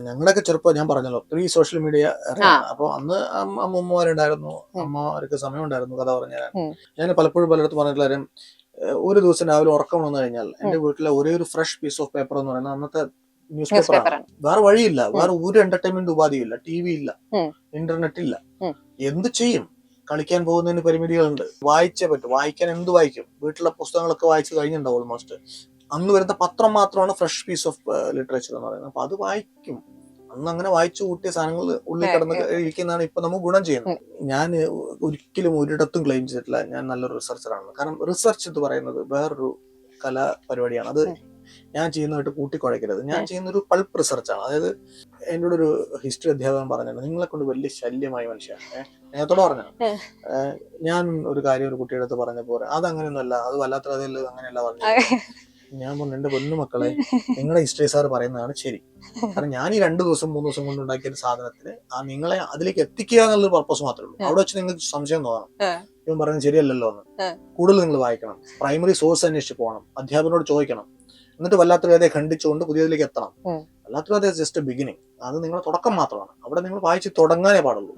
ഞങ്ങളുടെയൊക്കെ ചെറുപ്പം ഞാൻ പറഞ്ഞല്ലോ ഒത്തിരി സോഷ്യൽ മീഡിയ അപ്പൊ അന്ന് അമ്മൂമ്മമാരുണ്ടായിരുന്നു, അമ്മമാർക്ക് സമയം ഉണ്ടായിരുന്നു കഥ പറഞ്ഞുതരാൻ. ഞാൻ പലപ്പോഴും പലയിടത്തും പറഞ്ഞിട്ടുള്ള കാര്യം, ഒരു ദിവസം രാവിലെ ഉറക്കം വന്നു കഴിഞ്ഞാൽ എന്റെ വീട്ടിലെ ഒരേ ഒരു ഫ്രഷ് പീസ് ഓഫ് പേപ്പർ എന്ന് പറയുന്നത് അന്നത്തെ ന്യൂസ് പേപ്പറാണ്. വേറെ വഴിയില്ല, വേറെ ഒരു എന്റർടൈൻമെന്റ് ഉപാധിയില്ല, ടി വി ഇല്ല, ഇന്റർനെറ്റ് ഇല്ല. എന്ത് ചെയ്യും? കളിക്കാൻ പോകുന്നതിന് പരിമിതികളുണ്ട്. വായിച്ചേ പറ്റും. വായിക്കാൻ എന്ത് വായിക്കും? വീട്ടിലെ പുസ്തകങ്ങളൊക്കെ വായിച്ചു കഴിഞ്ഞിട്ടുണ്ടാവും ഓൾമോസ്റ്റ്. അന്ന് വരുന്ന പത്രം മാത്രമാണ് ഫ്രഷ് പീസ് ഓഫ് ലിറ്ററേച്ചർ എന്ന് പറയുന്നത്. അപ്പൊ അത് വായിക്കും. അന്ന് അങ്ങനെ വായിച്ചു കൂട്ടിയ സാധനങ്ങൾ ഉള്ളിൽ കിടന്ന് ഇരിക്കുന്നതാണ് ഇപ്പൊ നമുക്ക് ഗുണം ചെയ്യുന്നത്. ഞാൻ ഒരിക്കലും ഒരിടത്തും ക്ലെയിം ചെയ്തിട്ടില്ല ഞാൻ നല്ലൊരു റിസർച്ചറാണ്. കാരണം റിസർച്ച് എന്ന് പറയുന്നത് വേറൊരു കലാപരിപാടിയാണ്. അത് ഞാൻ ചെയ്യുന്നതായിട്ട് കൂട്ടിക്കുഴയ്ക്കരുത്. ഞാൻ ചെയ്യുന്നൊരു പൾപ്പ് റിസർച്ചാണ്. അതായത് എന്നോട് ഒരു ഹിസ്റ്ററി അധ്യാപകൻ പറഞ്ഞിട്ടുണ്ട്, നിങ്ങളെ കൊണ്ട് വലിയ ശല്യമായി മനുഷ്യൻ. നേരത്തോടെ പറഞ്ഞ ഞാൻ ഒരു കാര്യം ഒരു കുട്ടിയുടെ അടുത്ത് പറഞ്ഞപ്പോൾ അതങ്ങനെയൊന്നുമല്ല, അത് വല്ലാത്ത കഥയിൽ അങ്ങനെയല്ല പറഞ്ഞു. ഞാൻ പറഞ്ഞു, എന്റെ പൊന്നു മക്കളെ, നിങ്ങളുടെ ഹിസ്റ്ററി സാർ പറയുന്നതാണ് ശരി. കാരണം ഞാൻ ഈ 2 ദിവസം 3 ദിവസം കൊണ്ട് ഉണ്ടാക്കിയ ഒരു സാധനത്തിന് നിങ്ങളെ അതിലേക്ക് എത്തിക്കുക എന്നുള്ളൊരു പർപ്പസ് മാത്രമേ ഉള്ളൂ. അവിടെ വെച്ച് നിങ്ങൾക്ക് സംശയം തോന്നണം, ഇവൻ പറയുന്നത് ശരിയല്ലല്ലോ എന്ന്. കൂടുതൽ നിങ്ങൾ വായിക്കണം, പ്രൈമറി സോഴ്സ് അന്വേഷിച്ച് പോകണം, അധ്യാപകനോട് ചോദിക്കണം, എന്നിട്ട് വല്ലാത്തൊരു കഥയെ ഖണ്ഡിച്ചുകൊണ്ട് പുതിയതിലേക്ക് എത്തണം. വല്ലാത്തൊരു കഥ ജസ്റ്റ് ബിഗിനിങ്, അത് നിങ്ങളുടെ തുടക്കം മാത്രമാണ്. അവിടെ നിങ്ങൾ വായിച്ച് തുടങ്ങാനേ പാടുള്ളൂ.